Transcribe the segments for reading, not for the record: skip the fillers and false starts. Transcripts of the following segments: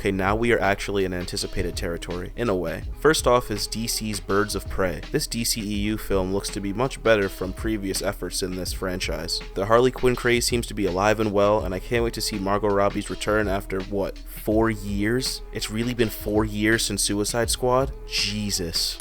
Okay, now we are actually in anticipated territory, in a way. First off is DC's Birds of Prey. This DCEU film looks to be much better from previous efforts in this franchise. The Harley Quinn craze seems to be alive and well, and I can't wait to see Margot Robbie's return after, 4 years? It's really been 4 years since Suicide Squad? Jesus.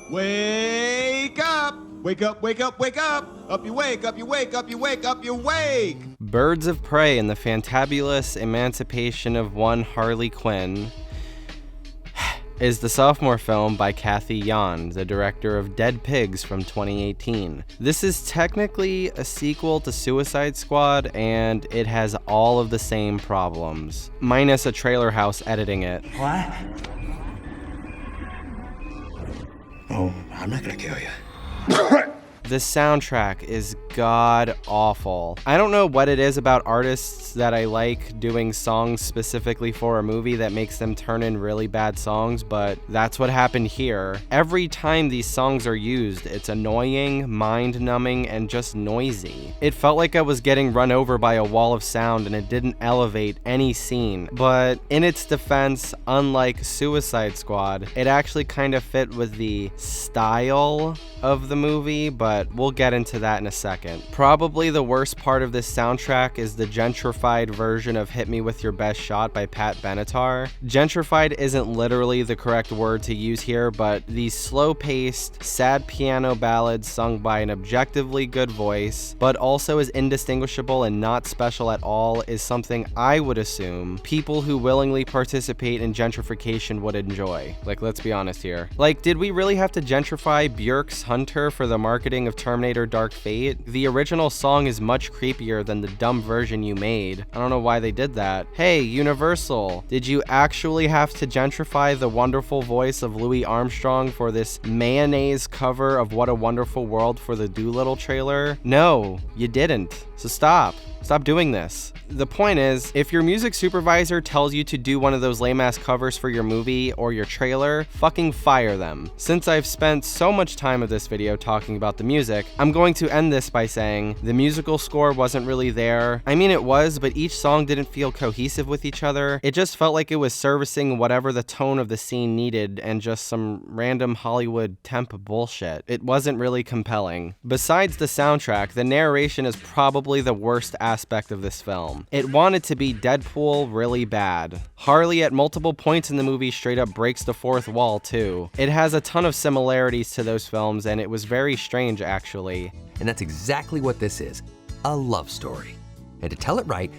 Wake up! Wake up, wake up, wake up! Up you wake, up you wake, up you wake, up you wake! Birds of Prey and the Fantabulous Emancipation of One Harley Quinn is the sophomore film by Kathy Yan, the director of Dead Pigs from 2018. This is technically a sequel to Suicide Squad, and it has all of the same problems, minus a trailer house editing it. What? Oh, I'm not gonna kill you. The soundtrack is god-awful. I don't know what it is about artists that I like doing songs specifically for a movie that makes them turn in really bad songs, but that's what happened here. Every time these songs are used, it's annoying, mind-numbing, and just noisy. It felt like I was getting run over by a wall of sound and it didn't elevate any scene. But in its defense, unlike Suicide Squad, it actually kind of fit with the style of the movie, but we'll get into that in a second. Probably the worst part of this soundtrack is the gentrified version of Hit Me With Your Best Shot by Pat Benatar. Gentrified isn't literally the correct word to use here, but these slow-paced, sad piano ballads sung by an objectively good voice, but also is indistinguishable and not special at all, is something I would assume people who willingly participate in gentrification would enjoy. Like, let's be honest here. Like, did we really have to gentrify Björk's Hunter for the marketing of Terminator Dark Fate? The original song is much creepier than the dumb version you made. I don't know why they did that. Hey, Universal, did you actually have to gentrify the wonderful voice of Louis Armstrong for this mayonnaise cover of What a Wonderful World for the Doolittle trailer? No, you didn't. So stop. Stop doing this. The point is, if your music supervisor tells you to do one of those lame-ass covers for your movie or your trailer, fucking fire them. Since I've spent so much time of this video talking about the music, I'm going to end this by saying the musical score wasn't really there. I mean, it was, but each song didn't feel cohesive with each other. It just felt like it was servicing whatever the tone of the scene needed and just some random Hollywood temp bullshit. It wasn't really compelling. Besides the soundtrack, the narration is probably the worst aspect of this film. It wanted to be Deadpool really bad. Harley at multiple points in the movie straight up breaks the fourth wall too. It has a ton of similarities to those films, and it was very strange actually. And that's exactly what this is, a love story. And to tell it right,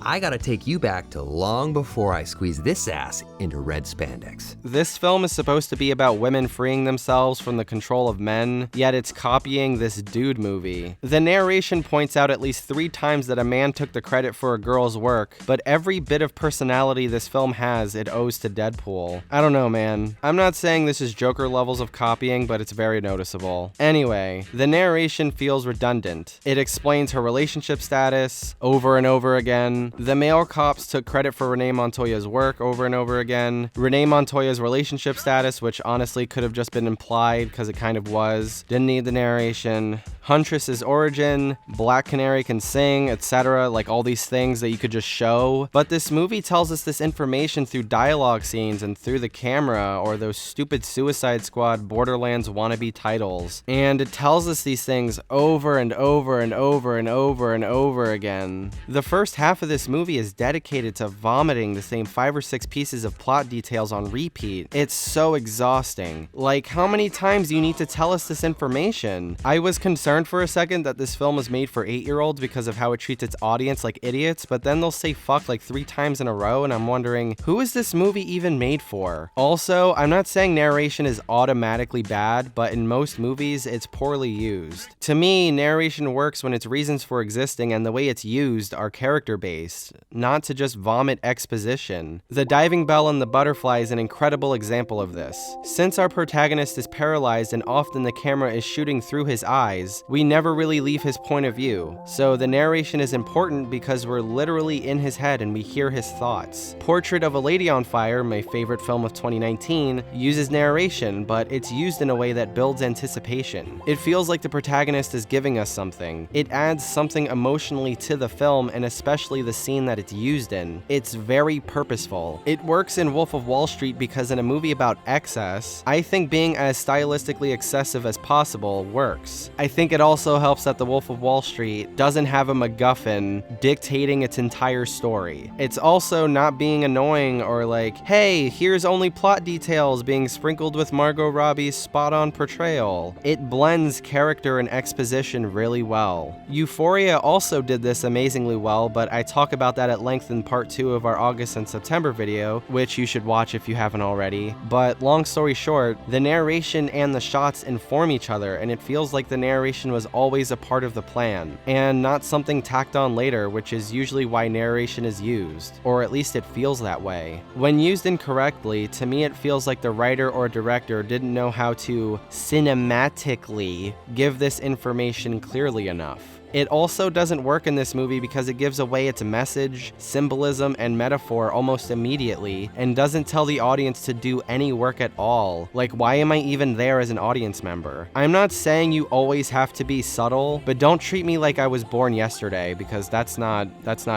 I gotta take you back to long before I squeeze this ass into red spandex. This film is supposed to be about women freeing themselves from the control of men, yet it's copying this dude movie. The narration points out at least 3 times that a man took the credit for a girl's work, but every bit of personality this film has, it owes to Deadpool. I don't know, man. I'm not saying this is Joker levels of copying, but it's very noticeable. Anyway, the narration feels redundant. It explains her relationship status over and over again. The male cops took credit for Renee Montoya's work over and over again. Renee Montoya's relationship status, which honestly could have just been implied because it kind of was. Didn't need the narration. Huntress's origin, Black Canary can sing, etc. Like all these things that you could just show. But this movie tells us this information through dialogue scenes and through the camera or those stupid Suicide Squad Borderlands wannabe titles. And it tells us these things over and over and over and over and over again. The first half of this movie is dedicated to vomiting the same 5 or 6 pieces of plot details on repeat. It's so exhausting. Like, how many times do you need to tell us this information? I was concerned for a second that this film was made for 8-year-olds because of how it treats its audience like idiots, but then they'll say fuck like 3 times in a row, and I'm wondering, who is this movie even made for? Also, I'm not saying narration is automatically bad, but in most movies, it's poorly used. To me, narration works when its reasons for existing and the way it's used are character-based. least, not to just vomit exposition. The diving bell and the butterfly is an incredible example of this. Since our protagonist is paralyzed and often the camera is shooting through his eyes, we never really leave his point of view. So the narration is important because we're literally in his head and we hear his thoughts. Portrait of a Lady on Fire, my favorite film of 2019, uses narration, but it's used in a way that builds anticipation. It feels like the protagonist is giving us something. It adds something emotionally to the film, and especially the scene that it's used in. It's very purposeful. It works in Wolf of Wall Street because in a movie about excess, I think being as stylistically excessive as possible works. I think it also helps that The Wolf of Wall Street doesn't have a MacGuffin dictating its entire story. It's also not being annoying or like, hey, here's only plot details being sprinkled with Margot Robbie's spot-on portrayal. It blends character and exposition really well. Euphoria also did this amazingly well, but I talk about that at length in part 2 of our August and September video, which you should watch if you haven't already. But long story short, the narration and the shots inform each other, and it feels like the narration was always a part of the plan, and not something tacked on later, which is usually why narration is used, or at least it feels that way. When used incorrectly, to me it feels like the writer or director didn't know how to cinematically give this information clearly enough. It also doesn't work in this movie because it gives away its message, symbolism, and metaphor almost immediately, and doesn't tell the audience to do any work at all. Like, why am I even there as an audience member? I'm not saying you always have to be subtle, but don't treat me like I was born yesterday, because that's not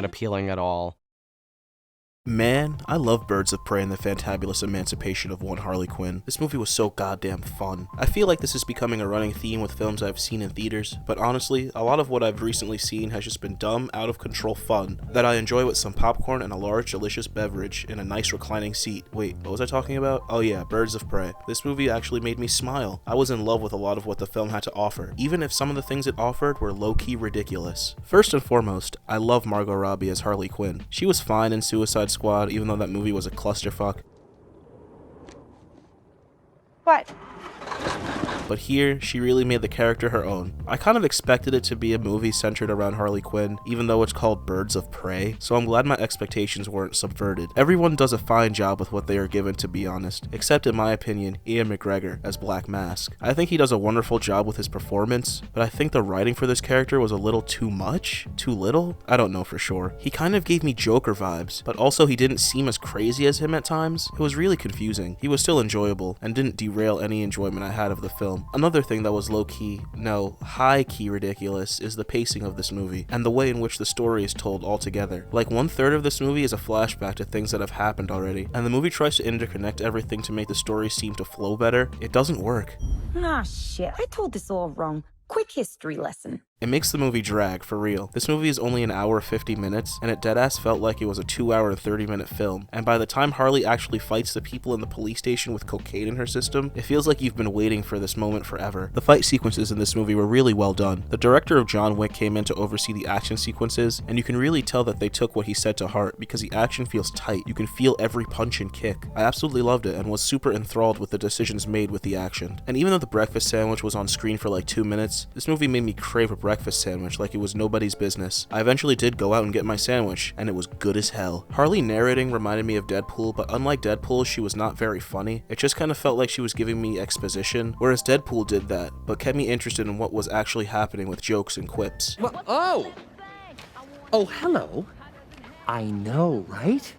appealing at all. Man, I love Birds of Prey and the fantabulous emancipation of one Harley Quinn. This movie was so goddamn fun. I feel like this is becoming a running theme with films I've seen in theaters, but honestly, a lot of what I've recently seen has just been dumb, out of control fun that I enjoy with some popcorn and a large delicious beverage in a nice reclining seat. Wait, what was I talking about? Oh yeah, Birds of Prey. This movie actually made me smile. I was in love with a lot of what the film had to offer, even if some of the things it offered were low-key ridiculous. First and foremost, I love Margot Robbie as Harley Quinn. She was fine in Suicide Squad, even though that movie was a clusterfuck. What? But here, she really made the character her own. I kind of expected it to be a movie centered around Harley Quinn, even though it's called Birds of Prey, so I'm glad my expectations weren't subverted. Everyone does a fine job with what they are given, to be honest, except in my opinion, Ian McGregor as Black Mask. I think he does a wonderful job with his performance, but I think the writing for this character was a little too much? Too little? I don't know for sure. He kind of gave me Joker vibes, but also he didn't seem as crazy as him at times. It was really confusing. He was still enjoyable, and didn't derail any enjoyment I had of the film. Another thing that was low-key, no, high-key ridiculous is the pacing of this movie, and the way in which the story is told altogether. Like 1/3 of this movie is a flashback to things that have happened already, and the movie tries to interconnect everything to make the story seem to flow better. It doesn't work. Ah, shit. I told this all wrong. Quick history lesson. It makes the movie drag, for real. This movie is only an hour 50 minutes, and it deadass felt like it was a 2-hour and 30-minute film, and by the time Harley actually fights the people in the police station with cocaine in her system, it feels like you've been waiting for this moment forever. The fight sequences in this movie were really well done. The director of John Wick came in to oversee the action sequences, and you can really tell that they took what he said to heart, because the action feels tight. You can feel every punch and kick. I absolutely loved it, and was super enthralled with the decisions made with the action. And even though the breakfast sandwich was on screen for like 2 minutes, this movie made me crave a breakfast sandwich like it was nobody's business. I eventually did go out and get my sandwich, and it was good as hell. Harley narrating reminded me of Deadpool, but unlike Deadpool, she was not very funny. It just kind of felt like she was giving me exposition, whereas Deadpool did that, but kept me interested in what was actually happening with jokes and quips. Oh, hello. I know, right?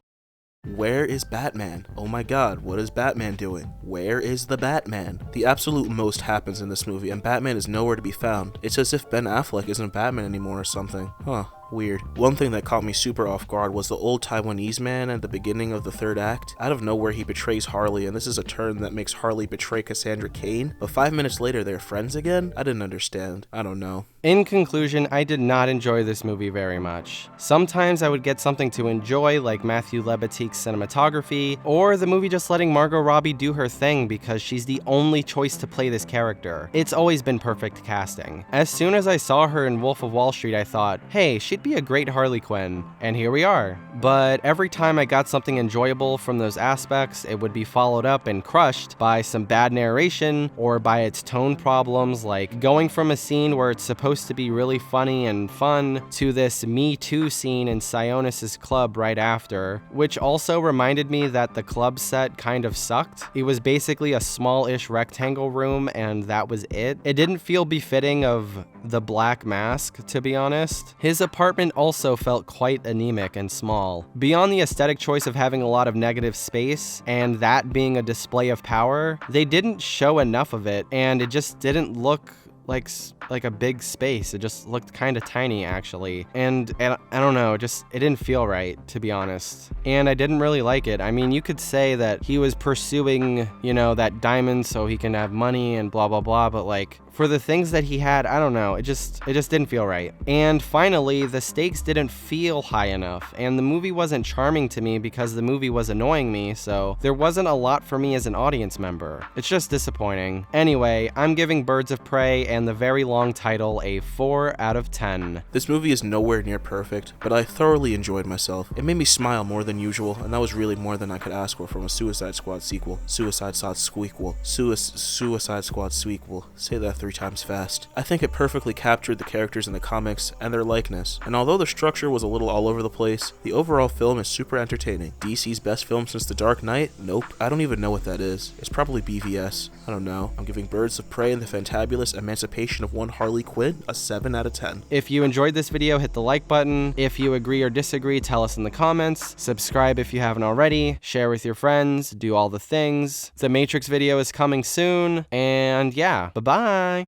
Where is Batman? Oh my god, what is Batman doing? Where is the Batman? The absolute most happens in this movie, and Batman is nowhere to be found. It's as if Ben Affleck isn't Batman anymore or something. Huh. Weird. One thing that caught me super off guard was the old Taiwanese man at the beginning of the 3rd act. Out of nowhere he betrays Harley, and this is a turn that makes Harley betray Cassandra Cain, but 5 minutes later they're friends again? I didn't understand. I don't know. In conclusion, I did not enjoy this movie very much. Sometimes I would get something to enjoy, like Matthew Lebatique's cinematography, or the movie just letting Margot Robbie do her thing because she's the only choice to play this character. It's always been perfect casting. As soon as I saw her in Wolf of Wall Street, I thought, hey, she'd be a great Harley Quinn, and here we are. But every time I got something enjoyable from those aspects, it would be followed up and crushed by some bad narration or by its tone problems, like going from a scene where it's supposed supposed to be really funny and fun to this Me Too scene in Sionis' club right after, which also reminded me that the club set kind of sucked. It was basically a small-ish rectangle room and that was it. It didn't feel befitting of the Black Mask, to be honest. His apartment also felt quite anemic and small. Beyond the aesthetic choice of having a lot of negative space and that being a display of power, they didn't show enough of it and it just didn't look like a big space. It just looked kind of tiny actually, and I don't know, it didn't feel right, to be honest, and I didn't really like it. I mean, you could say that he was pursuing, you know, that diamond so he can have money and blah blah blah, but like for the things that he had, I don't know, it just didn't feel right. And finally, the stakes didn't feel high enough, and the movie wasn't charming to me because the movie was annoying me, so there wasn't a lot for me as an audience member. It's just disappointing. Anyway, I'm giving Birds of Prey and the very long title a 4 out of 10. This movie is nowhere near perfect, but I thoroughly enjoyed myself. It made me smile more than usual, and that was really more than I could ask for from a Suicide Squad sequel. Suicide Sod Squee-quel. Suicide Squad sequel. Say that 3 times fast. I think it perfectly captured the characters in the comics and their likeness, and although the structure was a little all over the place, the overall film is super entertaining. DC's best film since The Dark Knight? Nope. I don't even know what that is. It's probably BVS. I don't know. I'm giving Birds of Prey and the Fantabulous Emancipation of One Harley Quinn a 7 out of 10. If you enjoyed this video, hit the like button. If you agree or disagree, tell us in the comments. Subscribe if you haven't already. Share with your friends. Do all the things. The Matrix video is coming soon. And yeah, bye-bye.